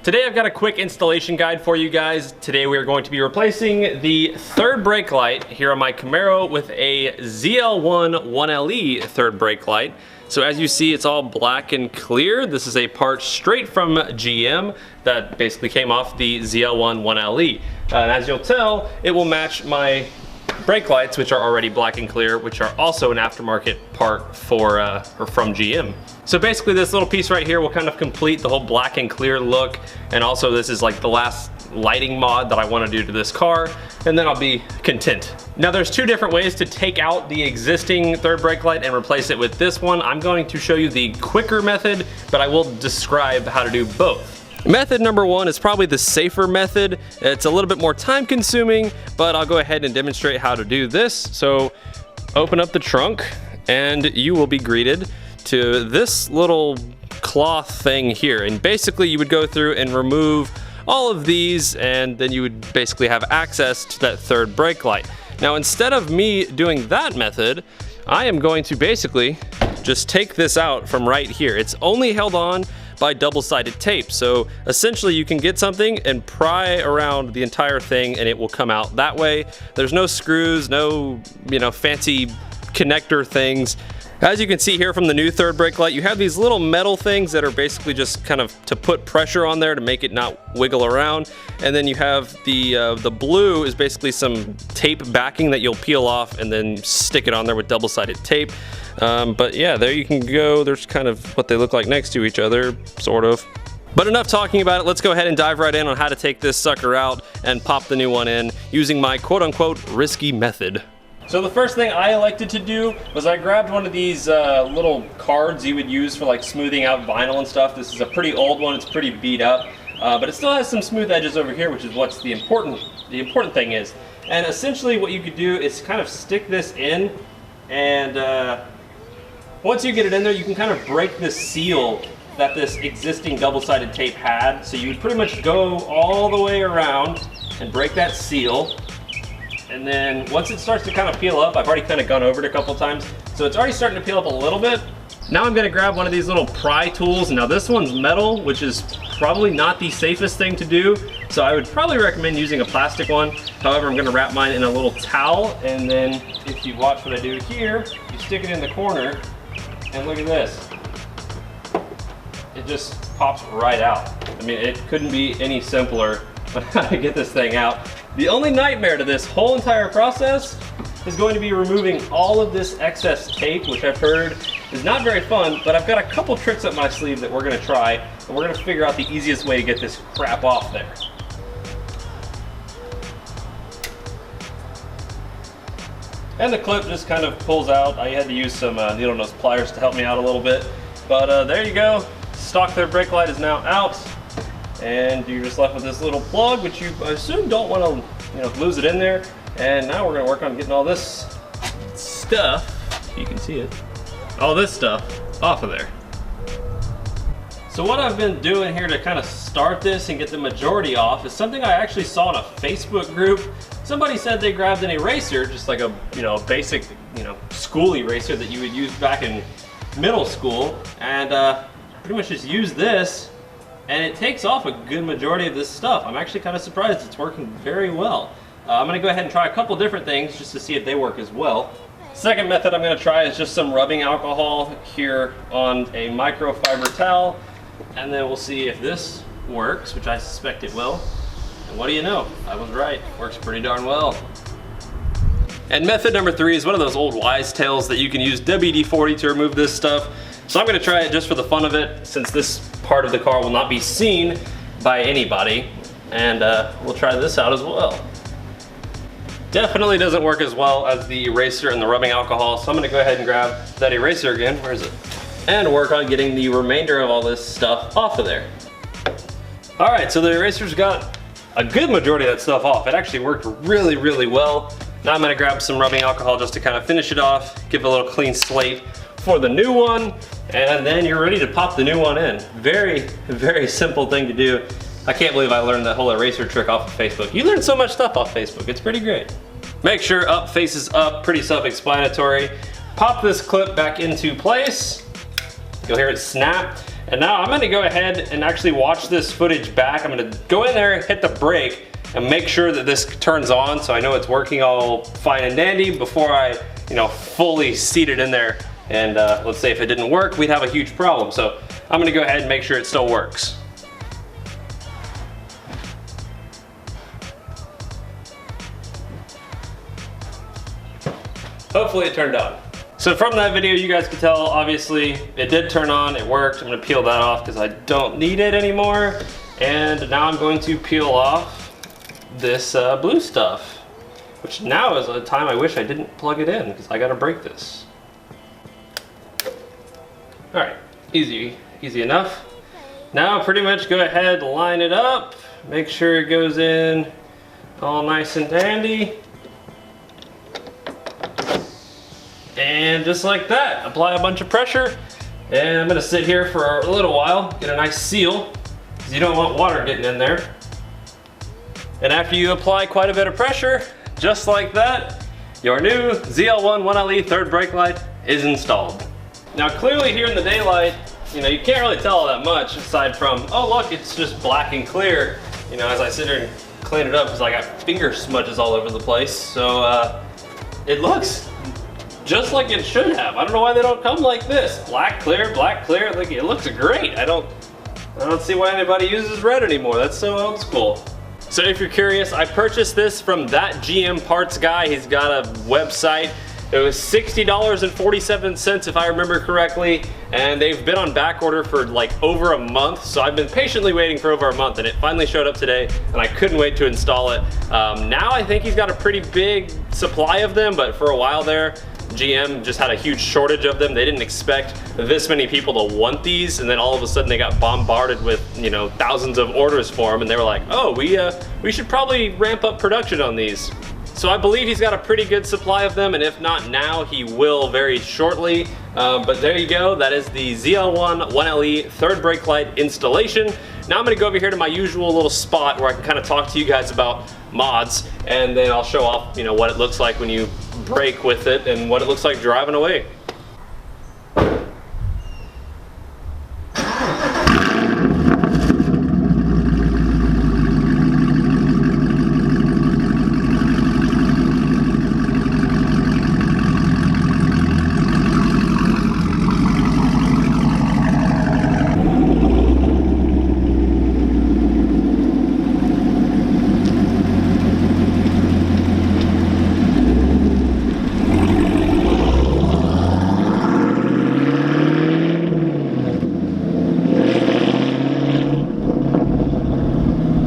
Today I've got a quick installation guide for you guys. Today we are going to be replacing the third brake light here on my Camaro with a ZL1 1LE third brake light. So as you see, it's all black and clear. This is a part straight from GM that basically came off the ZL1 1LE. And as you'll tell, it will match my brake lights, which are already black and clear, which are also an aftermarket part for or from GM. So basically this little piece right here will kind of complete the whole black and clear look, and also this is like the last lighting mod that I want to do to this car, and then I'll be content. Now there's two different ways to take out the existing third brake light and replace it with this one. I'm going to show you the quicker method, but I will describe how to do both. Method number one is probably the safer method. It's a little bit more time consuming, but I'll go ahead and demonstrate how to do this. So open up the trunk and you will be greeted to this little cloth thing here. And basically you would go through and remove all of these, and then you would basically have access to that third brake light. Now instead of me doing that method, I am going to basically just take this out from right here. It's only held on by double-sided tape. So essentially you can get something and pry around the entire thing and it will come out that way. There's no screws, no, fancy connector things. As you can see here from the new third brake light, you have these little metal things that are basically just kind of to put pressure on there to make it not wiggle around. And then you have the blue is basically some tape backing that you'll peel off and then stick it on there with double-sided tape. But yeah, there you can go. There's kind of what they look like next to each other, sort of. But enough talking about it. Let's go ahead and dive right in on how to take this sucker out and pop the new one in using my quote-unquote risky method. So the first thing I elected to do was I grabbed one of these little cards you would use for like smoothing out vinyl and stuff. This is a pretty old one, it's pretty beat up, but it still has some smooth edges over here, which is what's the important thing is. And essentially what you could do is kind of stick this in, and once you get it in there, you can kind of break this seal that this existing double-sided tape had. So you would pretty much go all the way around and break that seal. And then once it starts to kind of peel up, I've already kind of gone over it a couple times, so it's already starting to peel up a little bit. Now I'm gonna grab one of these little pry tools. Now this one's metal, which is probably not the safest thing to do, so I would probably recommend using a plastic one. However, I'm gonna wrap mine in a little towel, and then if you watch what I do here, you stick it in the corner, and look at this. It just pops right out. I mean, it couldn't be any simpler on how to get this thing out. The only nightmare to this whole entire process is going to be removing all of this excess tape, which I've heard is not very fun, but I've got a couple tricks up my sleeve that we're gonna try, and we're gonna figure out the easiest way to get this crap off there. And the clip just kind of pulls out. I had to use some needle nose pliers to help me out a little bit, but there you go. Stock third brake light is now out. And you're just left with this little plug, which you assume don't want to, lose it in there. And now we're going to work on getting all this stuff, you can see it, all this stuff off of there. So what I've been doing here to kind of start this and get the majority off is something I actually saw in a Facebook group. Somebody said they grabbed an eraser, just like a basic school eraser that you would use back in middle school, and pretty much just use this. And it takes off a good majority of this stuff. I'm actually kind of surprised it's working very well. I'm gonna go ahead and try a couple different things just to see if they work as well. Second method I'm gonna try is just some rubbing alcohol here on a microfiber towel, and then we'll see if this works, which I suspect it will. And what do you know? I was right, works pretty darn well. And method number three is one of those old wise tales that you can use WD-40 to remove this stuff. So I'm gonna try it just for the fun of it, since this part of the car will not be seen by anybody, and we'll try this out as well. Definitely doesn't work as well as the eraser and the rubbing alcohol, so I'm gonna go ahead and grab that eraser again, where is it? And work on getting the remainder of all this stuff off of there. All right, so the eraser's got a good majority of that stuff off. It actually worked really, really well. Now I'm gonna grab some rubbing alcohol just to kind of finish it off, give it a little clean slate for the new one, and then you're ready to pop the new one in. Very, very simple thing to do. I can't believe I learned that whole eraser trick off of Facebook. You learn so much stuff off Facebook, it's pretty great. Make sure up faces up, pretty self-explanatory. Pop this clip back into place, You'll hear it snap. And now I'm gonna go ahead and actually watch this footage back. I'm gonna go in there, hit the brake, and make sure that this turns on so I know it's working all fine and dandy before I, fully seat it in there. And let's say if it didn't work, we'd have a huge problem. So I'm gonna go ahead and make sure it still works. Hopefully it turned on. So from that video, you guys could tell, obviously, it did turn on, it worked. I'm gonna peel that off because I don't need it anymore. And now I'm going to peel off this blue stuff, which now is a time I wish I didn't plug it in because I gotta break this. All right, easy enough. Now pretty much go ahead, line it up, make sure it goes in all nice and dandy. And just like that, apply a bunch of pressure. And I'm gonna sit here for a little while, get a nice seal, because you don't want water getting in there. And after you apply quite a bit of pressure, just like that, your new ZL1 1LE third brake light is installed. Now clearly here in the daylight, you can't really tell that much aside from, oh look, it's just black and clear. As I sit here and clean it up, because I got finger smudges all over the place. So it looks just like it should have. I don't know why they don't come like this. Black, clear, like it looks great. I don't see why anybody uses red anymore. That's so old school. So if you're curious, I purchased this from that GM parts guy. He's got a website. It was $60.47 if I remember correctly, and they've been on back order for like over a month, so I've been patiently waiting for over a month, and it finally showed up today, and I couldn't wait to install it. Now I think he's got a pretty big supply of them, but for a while there, GM just had a huge shortage of them. They didn't expect this many people to want these, and then all of a sudden they got bombarded with thousands of orders for them, and they were like, oh, we should probably ramp up production on these. So I believe he's got a pretty good supply of them, and if not now, he will very shortly. But there you go, that is the ZL1 1LE third brake light installation. Now I'm gonna go over here to my usual little spot where I can kind of talk to you guys about mods, and then I'll show off what it looks like when you brake with it and what it looks like driving away.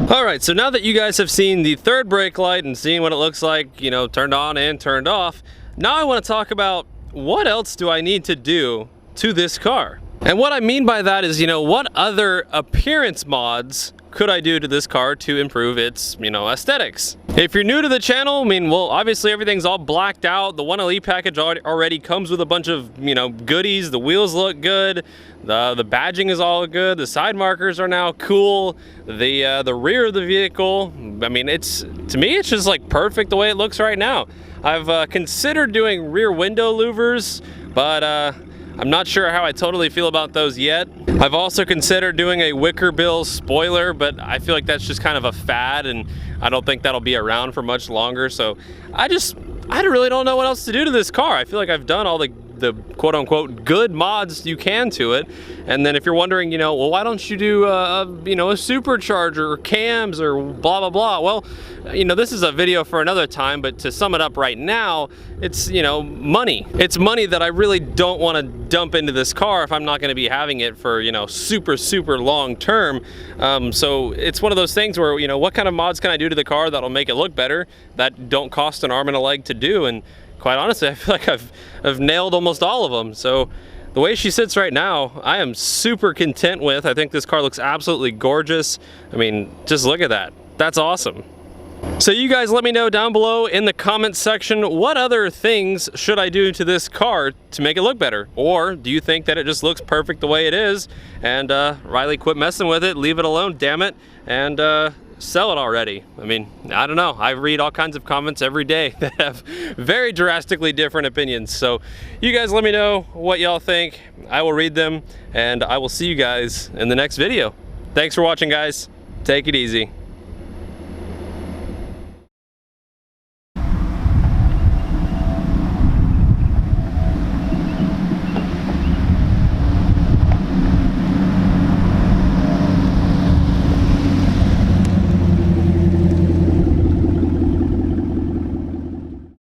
Alright, so now that you guys have seen the third brake light and seen what it looks like, turned on and turned off, now I want to talk about what else do I need to do to this car. And what I mean by that is, what other appearance mods could I do to this car to improve its, aesthetics? If you're new to the channel, well, obviously everything's all blacked out. The 1LE package already comes with a bunch of, goodies. The wheels look good. The badging is all good. The side markers are now cool. The rear of the vehicle, to me, it's just like perfect the way it looks right now. I've considered doing rear window louvers, but I'm not sure how I totally feel about those yet. I've also considered doing a wicker bill spoiler, but I feel like that's just kind of a fad, and I don't think that'll be around for much longer. So I really don't know what else to do to this car. I feel like I've done all the quote-unquote good mods you can to it. And then if you're wondering, well, why don't you do a supercharger or cams or blah blah blah? Well, this is a video for another time, but to sum it up right now, it's money. It's money that I really don't want to dump into this car if I'm not going to be having it for super long term. So it's one of those things where what kind of mods can I do to the car that'll make it look better, that don't cost an arm and a leg to do? And quite honestly, I feel like I've nailed almost all of them. So the way she sits right now, I am super content with. I think this car looks absolutely gorgeous. Just look at that. That's awesome. So you guys let me know down below in the comments section, what other things should I do to this car to make it look better? Or do you think that it just looks perfect the way it is? And Riley, quit messing with it, leave it alone, damn it, and sell it already. I mean, I don't know. I read all kinds of comments every day that have very drastically different opinions. So you guys let me know what y'all think. I will read them, and I will see you guys in the next video. Thanks for watching, guys. Take it easy.